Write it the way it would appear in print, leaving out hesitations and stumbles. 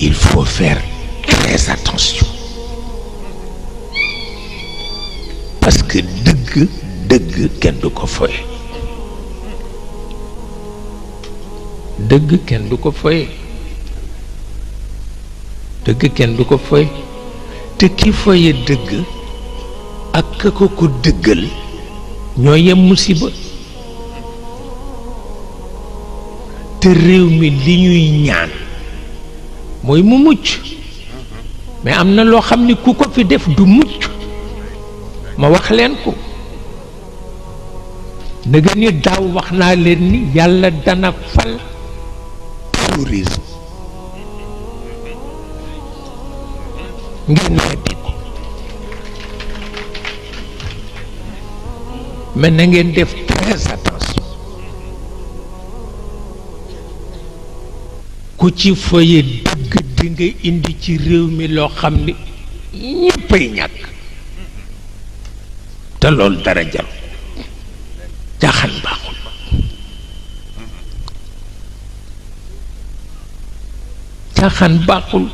il faut faire très attention parce que dëgg kenn du ko foye dëgg kenn du ko foye dëgg kenn du ko foye te ki foye dëgg ak ka ko dëggal ñoo yem musiba te réew mi li ñuy ñaan mooy mu mucc mais am na loo xam ni ku ko fi def du mucc ma wax leen ko nëga ni daaw wax naa leen ni yàlla dana fal terrorisme ngeen weddi ko mais na ngeen def très attention ku ci foye dëgg di nga indi ci réew mi loo xam ni ñéppay ñàkk te loolu dara jar caaxaan baaxul caaxaan baaxul